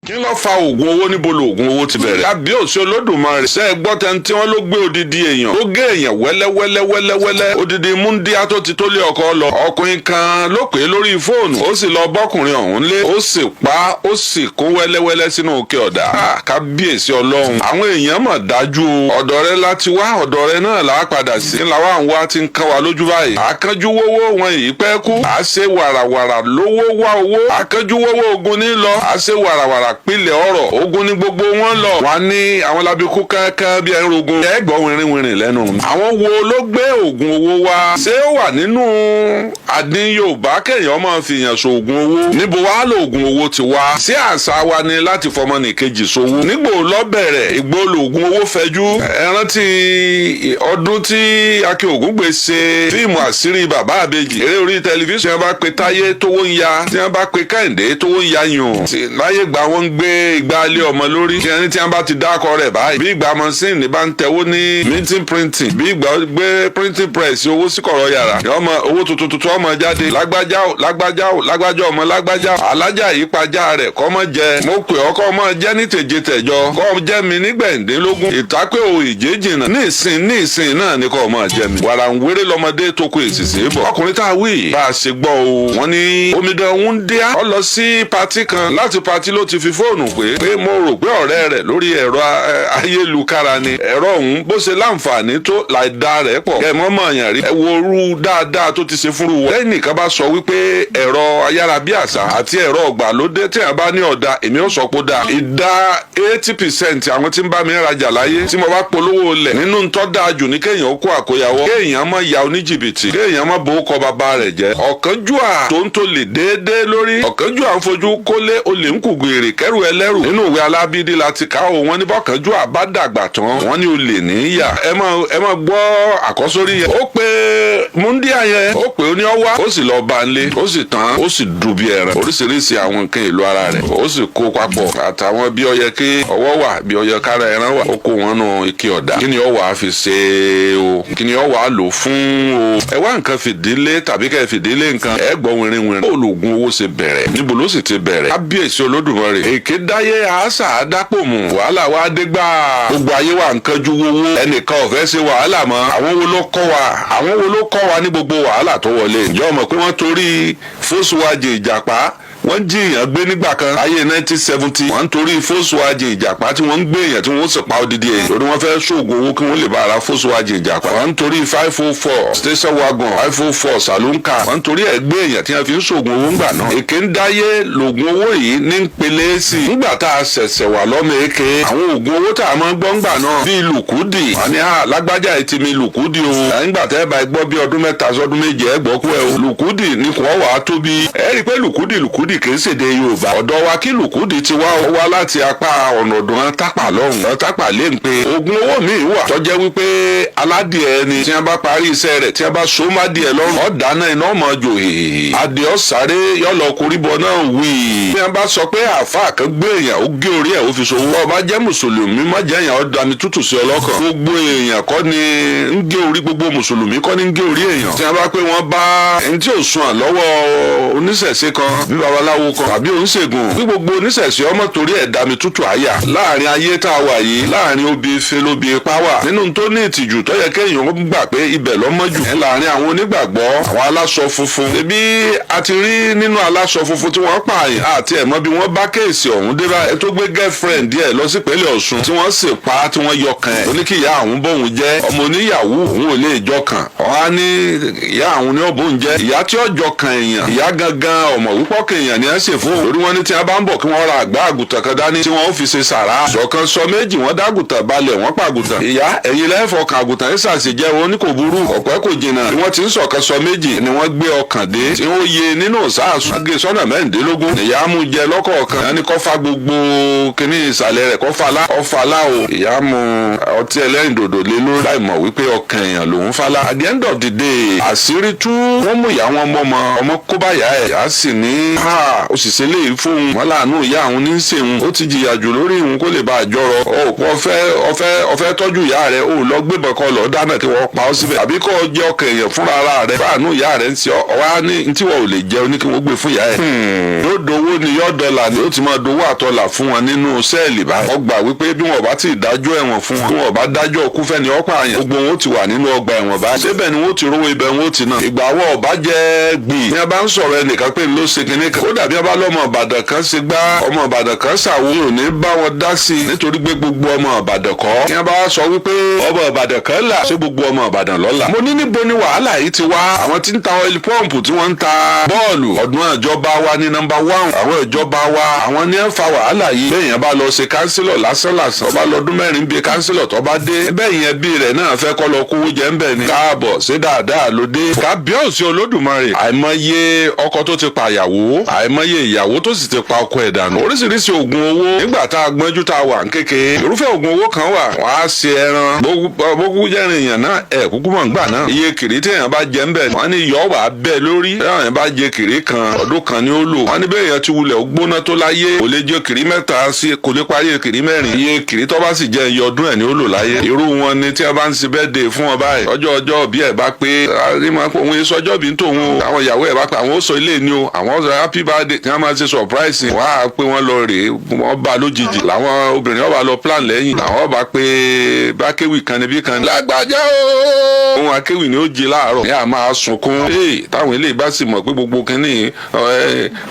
kí ló fa oògùn owó níbo lóògùn owó ti bẹ̀rẹ̀. kábíyèsí olódùmarè ṣe é gbọ́ tẹni tí wọ́n ló gbé odidi èèyàn ó gé èèyàn wẹ́lẹ́wẹ́lẹ́wẹ́lẹ́ odidi múndíá tó ti tó lé ọkọ lọ. ọkùnrin kan ló pè é lórí fóònù ó sì lọ bọ́kùnrin ọ̀hún lé ó sì pa ó sì kó wẹ́lẹ́wẹ́lẹ́ sínú òkè ọ̀dà. kábíyèsí ọlọ́run àwọn èèyàn mọ̀ dájú ọ̀dọ̀ rẹ láti wá ọ̀dọ̀ rẹ náà là á padà sí. ńláwá àwọn wa ti ń kán wa lójú báyìí. àkànjú wówó wọn yìí pẹ́ kú. à ṣe wàràwàrà lówó wá owó. àkànjú wówó ogun ní lọ. à ṣe wàràwàrà pilẹ̀ ọ̀rọ̀ ogun ní gbogbo wọn lọ. wọ́n ní àwọn labikú kankan bí ẹni rogun. ẹ gbọ́ wìrìwìrì lẹ́nu. àwọn wo ló gbé oògùn owó wá. ṣé ó wà nínú àdín Yorùbá kéèyàn máa fi yàn so oògùn owó. níbo wàá lo oògùn owó ti wá. ṣé àṣà wa ni láti fọmọ nìkejì sowó. nígbò lọ́bẹ̀rẹ̀ ìgbó lo oògùn owó fẹjú. ẹ rántí ọdún tí Akin Ògúngbè ṣe fíìmù àṣírí bàbá àbèjì. eré orí tẹlifíṣàn tí wọ́n bá pe Táyé tówó ń ya tí wọ́n bá pe Kẹ́hìndé tówó ń ya yùn. láyé gbà wọ́n ń gbé ìgbà lé ọmọ lórí. kí ẹni tí wọ́n bá ti dákọ rẹ̀ báyìí. bí ìgbà mọ́sìnì bá ń tẹ̀wó ní minting printing. bí ìgbà gbé printing press owó sí kọ̀rọ̀ yàrá. ọmọ owó tuntun ọmọ jáde. lágbájá ọmọ lágbájá. alájà ìpàjá rẹ̀ kọ́ mọ́ jẹ. mo pè ọ́ kọ́ mọ́ jẹ́ ní tèjètèjọ. kọ́ jẹ́ mi nígbẹ̀ndínlógún. ìtápẹ́ o ìjéjìnà. ní ìsìn náà ni kọ́ mọ́ jẹ́ mi. wàrà ń wéré lọ́mọdé tó kó èsìsì bọ̀. ọkùnrin tá a wí. bá a ṣe gbọ́ o. wọ́n ní omidan Wúndíá. ó lọ sí patí kan. láti patí ló ti fi fóònù pé mo rò pé ọ̀rẹ́ rẹ̀ lórí ẹ̀rọ ayélukára ni. ẹ̀rọ ọ̀hún bó ṣe láǹfààní tó láìda rẹ̀ pọ̀. kẹ́ ẹ mọ́ mọ̀ yàn rí. ẹ wo orú dáadáa tó ti ṣe fúnru wọ. lẹ́yìn nìkan bá sọ wípé ẹ̀rọ ayárabíàṣá àti ẹ̀rọ ọ̀gbàlódé tí a bá ní ọ̀dà èmi ò sọ pé ó dáa. ìdá 80% àwọn tí ń bá mi rajà láyé tí mo bá polówó lẹ̀ nínú tó dáa jù ní kéèyàn ó kó àkóyawọ́. kéèyàn má ya oníjìbìtì. kéèyàn má bò ó kọ bàbá rẹ̀ jẹ́. ọ̀kánjúà tó ń tó lè déédéé lórí. ọ̀kánjúà ń fojú kólé olè ń kùgù èrè kẹ́rù ẹlẹ́rù. nínú ìwé Alábídí láti ká o wọn ní bọ́kánjúà bá dàgbà tán wọn ní olè níyà. ẹ má gbọ́ àkọ́sórí yẹn. ó pe múndíà yẹn ó pe ó ní ọwá ó sì lọ bá ń lé ó sì tán ó sì dùn bí ẹran oríṣiríṣi àwọn nǹkan èlò ara rẹ̀ ó sì kó papọ̀ àtàwọn bí ọyẹ kí ọwọ́ wà bí ọyẹ kára ẹran wà ó kó wọn nù ike ọ̀dà. kí ni ó wàá fi ṣe o kí ni ó wàá lò fún o. ẹ wá nǹkan fìdílé tàbí kẹ́ fìdílé nǹkan ẹ gbọ́ wìrìwìrì. olóògùn owó ṣe bẹ̀rẹ̀ níbo ló sì ti bẹ̀rẹ̀. kábíyèsí Olódùmarè èké dáyé àásà àdápò mu wàhálà wa dé gbà. gbogbo ayé wa nǹkan ju wowó ẹnìkan ò fẹ́ ṣe wàhálà mọ́. àwọn wo ló kọ́ wa ní gbogbo wàhálà tó wọlé. ǹjẹ́ o mọ̀ pé wọ́n torí fóṣùwájì ìjàpá wọ́n jí èèyàn gbé nígbà kan ayé 1970 wọ́n ń torí fóṣùwájì ìjàpá tí wọ́n ń gbé èèyàn tí wọ́n sì pa odidi èèyàn lórí wọ́n fẹ́ ṣoògùn owó kí wọ́n lè bá ara fóṣùwájì ìjàpá. wọ́n ń torí 504 station wagon 504 saloon car wọ́n ń torí ẹ̀ gbé èèyàn tí wọ́n fi ń ṣoògùn owó ńgbà náà. èké ń dáyé lògùn owó yìí ní ń pele sí i. nígbà tá a ṣẹ̀ṣẹ̀ wà lọ́mọ èké àwọn oògùn owó tá a máa ń gbọ́ ńgbà náà bíi lùkúdì wọ́n ní lágbájá ẹ̀ ti mi lùkúdì o. nígbà tẹ́ bá gbọ́ bí ọdún 3 sọ́dún 7 ẹ̀ gbọ́ kú ẹ̀ o. lùkúdì ni kò wà á tóbi. ẹ rí i pé lùkúdì kì í ṣèdè Yorùbá. ọ̀dọ̀ wa kí lùkúdì ti wá láti apá ọ̀nà ọ̀dùn tápà lọ́hùn. tápà lè ń pe oògùn owó míì wà tọ́jẹ́ wípé aládìẹ ni tí wọ́n bá parí iṣẹ́ rẹ̀ tí wọ́n bá so má díẹ̀ lọ́rùn ọ̀dà náà iná ọmọ jò hèhè. adìẹ ọ̀sáré yọ̀lọ̀ koríbọ náà wì. bí wọ́n bá sọ pé àáfàá kan gbé èèyàn ó gé orí ẹ̀ ó fi ṣòwò. ọba jẹ́ mùsùlùmí má jẹ́ èèyàn ọ̀dà mi tútù sí ọlọ́kàn. gbogbo èèyàn kọ́ ni ń gé orí gbogbo mùsùlùmí kọ́ ni ń gé orí èèyàn. tí wọ́n bá pé wọ́n bá ẹni tí ò sùn à lọ́wọ́ oníṣẹ̀ṣe kan bí babaláwo kan àbí oníṣègùn bí gbogbo oníṣẹ̀ṣe ọmọ torí ẹ̀dá mi tútù àyà láàrin ayé tá a wà yìí láàrin obì ife lóbi ipá wà nínú tó ní ìtìjú tó yẹ kéèyàn gbà pé ibẹ̀ lọ́mọ́jù láàrin àwọn onígbàgbọ́ àwọn aláṣọ funfun. ebi a ti rí nínú aláṣọ funfun tí wọ́n pààyàn àti ẹ̀mọ́ bí wọ́n bá kéèsì ọ̀hún dé bá ẹ tó gbé girlfriend díẹ̀ lọ sí ìpínlẹ̀ Ọ̀ṣun tí wọ́n sì pa tí wọ́n yọkàn ẹ̀ oníkìyà àwọn bóun jẹ́ ọmọ oníyàwó òun ò lè jọkàn ọ̀hán ní ìyá àwọn ní ọ̀bùn jẹ́ ìyá tí ó jọkàn èèyàn ìyá gangan ọmọ wípọ́ kéèyàn ni ẹ ṣe fún lórí wọn ní tí a bá ń bọ̀ kí wọ́n ra àgbá àgùntàn kan dání tí wọ́n fi ṣe sàrà sọ̀kan sọ méjì wọ́n dágùntàn balẹ̀ wọ́n pa àgùntàn ìyá ẹ̀yin lẹ́fọ̀ọ́kàn àgùntàn yìí ṣàṣejẹ́ wọn ní kò burú ọ̀pẹ́ kò jìnnà bí wọ́n ti ń sọ̀kan sọ méjì ni wọ́n gbé ọkàn dé tí ó yẹ nínú sàásù agé sọ́nà 16 ìyá mú jẹ lọ́kọ̀ọ̀kan ìyá ní kó fa gbogbo kíní ìsàlẹ̀ rẹ̀ kó fa lá o ìyá mú ọtí ẹlẹ́rìndòdò lé lórí láì mọ̀ wípé ọkàn èèyàn lòún fa lá at the end of the day àṣírí tú wọ́n mú ìyá wọn mọ́ ọmọ kó bá yá ẹ̀ yá sì ní ó sì ṣe léyìí fóun wọn láàánú ìyá àwọn ní í ṣeun ó ti jìyà jù lórí ìhun kó lè bá àjọrọ ọfẹ́ tọ́jú ìyá rẹ̀ ó lọ gbébọn kọ lọ dáná kí wọ́n pa ọ́ síbẹ̀ àbí kó jẹ́ ọkàn èèyàn fúnra ara rẹ̀ fáànù ìyá rẹ̀ ń ṣe ọwá ní tí wọn ò lè jẹun ní kí wọ́n gbé fún ìyá ẹ̀. yóò dowó ni yóò dọ́là ni ó ti máa dowó àtọ́là fún wọn nínú sẹ́ẹ̀lì báyìí. wọ́n gbà wípé bí wọn bá ti dájọ́ ẹ̀wọ̀n fún wọn bí wọn bá dájọ́ òkú fẹ́ni ọ̀pá àyàn gbogbo wọn ó ti wà nínú ọgbà ẹ̀wọ̀n báyìí. síbẹ̀ ni wọ́n ti rówó ibẹ̀ wọn ó ti náà. ìgbà wọ ọba jẹ́ gbì. ní a bá ń sọ̀rọ̀ ẹnìkan pé ló ṣe kinní kan. ó dàbí a bá lọ́mọ Ìbàdàn kan ṣe gbá ọmọ Ìbàdàn kan ṣàwo ò ní bá wọn dá sí i nítorí pé gbogbo ọmọ Ìbàdàn kọ́. ní a bá sọ wípé ọmọ Ìbàdàn kan là ṣé gbogbo ọmọ Ìbàdàn lọ́la. mo ní níbo ni wàhálà yìí ti wá. àwọn tí ń ta oil pọ́ǹpù tí wọ́n ń ta bọ́ọ̀lù ọdún ìjọba wa ní nọ́mbà 1. àwọn ìjọba wa àwọn ní ń fa wàhálà yìí. bẹ́ẹ̀ yẹn bá lọ ṣe kánsílọ̀ lásánlàsán ọba lọ́dún mẹ́rin bíi kánsílọ̀ tó bá dé. bẹ́ẹ̀ yẹn bí rẹ̀ náà fẹ́ kọ́ lọ kówó jẹ́ ń bẹ̀ ni. káàbọ̀ sí dáadáa ló dé. kábíyèsí Olódùmarè àìmọye ọkọ tó ti pa ìyàwó àìmọye ìyàwó tó sì ti pa ọkọ ẹ̀ dànù. oríṣiríṣi oògùn owó nígbà tá a gbọ́njú tá a wà ń kéke. irúfẹ́ oògùn owó kan wà wọ́n á ṣe ẹran bókú jẹ́rin èèyàn náà ẹ̀ kúkú mọ̀ ń gbà náà. iye kìrì tí èèyàn bá jẹ ń bẹ̀ wọ́n ní yọ̀ wà bẹ́ẹ̀ lórí. èèyàn bá jẹ kìrì kan ọdún kan ni ó lò. wọ́n ní bẹ́ẹ̀ yẹn ti wulẹ̀ gbóná tó láyé kò lè jẹ kìrì mẹ́ta sí kò lè parí kìrì mẹ́rin. iye kìrì tó bá sì jẹ iye ọdún ẹ̀ ni ó lò láyé. irú wọn ni tí a bá ń ṣe birthday fún wọn báyìí ọjọ́ bí ẹ̀ bá pé òun sọjọ́ bí ń tòun o àwọn ìyàwó ẹ̀ bá pé àwọn ó sọ ilé ni o àwọn sọ happy birthday tí wọ́n máa ṣe surprise wọ́n á pé wọ́n lọ rèé wọ́n bá lójijì làwọn obìnrin ọba lọ plan lẹ́yìn àwọn ọba pé bákéwì kan níbí kan lágbájá o ohun akéwì ni ó jí láàárọ̀ ní a máa sunkún táwọn eléyìí bá sì mọ̀ pé gbogbo kínní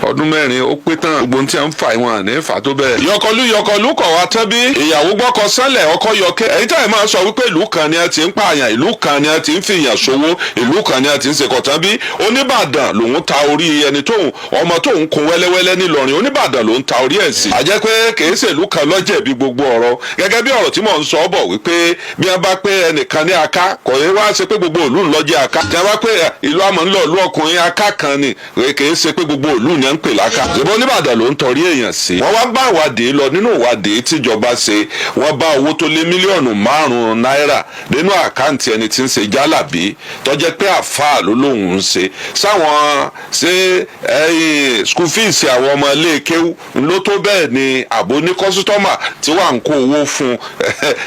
ọdún mẹ́rin ó pé tán gbogbo tí a ń fà wọn ní fà tó bẹ́ẹ̀. yọkọlú kọ̀ wá tán bí ìyàwó gbọ́kọ sẹ́lẹ̀ ọkọ yọkẹ́ èyí táyà máa sọ wípé ìlú kan ni a ti ń pààyàn ìlú kan ni a ti ń fìyàn ṣòwò ìlú kan ni a ti ń ṣe kọ̀tán bí Oníbàdàn lòun ta orí ẹni tóun ọmọ tóun kún wẹ́lẹ́wẹ́lẹ́ nílọrin Oníbàdàn lòun ta orí ẹ̀ sí. àjẹ́ pé kìí ṣe ìlú kan lọ́jẹ̀bi gbogbo ọ̀rọ̀ gẹ́gẹ́ bí ọ̀rọ̀ tí mò ń sọ bọ̀ wípé bí wọ́n bá pé ẹnìkan ní aká kò yẹ wá ṣe pé gbogbo ìlú ńlọ́jẹ́ aká tí wọ́n bá pé ìlú àmọ́ ńlọ ìlú ọkùnrin aká kan ni kìí ṣe pé gbogbo ìlú ni à ń pè láká. ìbọn Oníbàdàn ló ń tọrí èèyàn sí. wọ́n wá bá ìwádìí lọ nínú ìwádìí tíjọba ṣe wọ́n bá owó tó lé mílíọ̀nù 5 náírà nínú àkáǹtì ẹni tí ń ṣe jálàbí tó jẹ́ pé àfáà ló lóun ń ṣe sáwọn ṣe school fees àwọn ọmọ ilé kéwú ló tó bẹ́ẹ̀ ni àbò ní kọ́sítọ́mà tí wà ń kó owó fún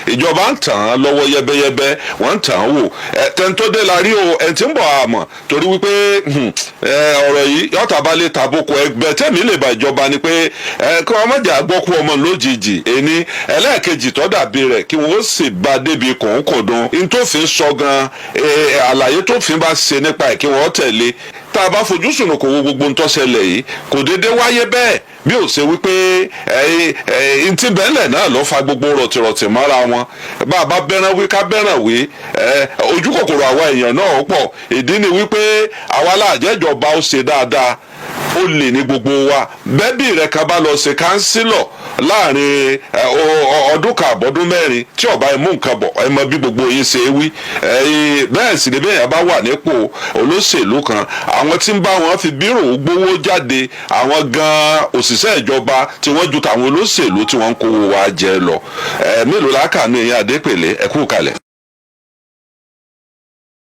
ìjọba ń tàn án lọ́wọ́ yẹ́bẹ́yẹ́bẹ́ wọ́n ń tàn án wò tẹ́ntódé la rí o ẹ̀ tí ń bọ̀ àmọ̀ torí wípé ọ̀rọ̀ yìí yọ̀tà bá lè tàbùkù ẹgbẹ́ tẹ́mi lè bá ìjọba ni pé kí wọ́n má jà gbọ́kú ọmọ lójijì ẹni ẹlẹ́ẹ̀kejì tó dàbí rẹ̀ kí wọ́n sì bá débi kòńkòdùn ntòfin sọ gan àlàyé tófin bá ṣe nípa ẹ̀ kí wọ́n tẹ̀lé tá a bá fojú sùnùkù wo gbogbo ń tọ́sẹ̀lẹ̀ yìí kò déédéé wáyé bẹ́ẹ̀ bí ó ṣe wípé ntí bẹ́ẹ̀lẹ̀ náà ló fa gbogbo rọ̀tìrọ̀tì mọ́ra wọn bá a bá bẹ́ràn wí ká bẹ́ràn wí ojú kòkòrò àwa èèyàn náà pọ̀ ìdí ni wípé àwa láàjẹ́jọba ó ṣe dáadáa ó lè ní gbogbo wa bẹ́ẹ̀bì rẹ̀ ká bá lọ ṣe kánsílọ̀ láàrin ọdún kan àbọ̀dún mẹ́rin tí ọba ẹ̀ mú nǹkan bọ̀ ẹ mọ bí gbogbo yín ṣe wí bẹ́ẹ̀ sì ni bẹ́ẹ̀ yẹn bá wà nípò olóṣèlú kan àwọn tí ń bá wọn fi bírò gbówó jáde àwọn gan òṣìṣẹ́ ìjọba tí wọ́n ju tàwọn olóṣèlú tí wọ́n ń kówó wa jẹ lọ mélòó lákàánú ẹ̀yìn Adépèlé ẹ kú kalẹ̀.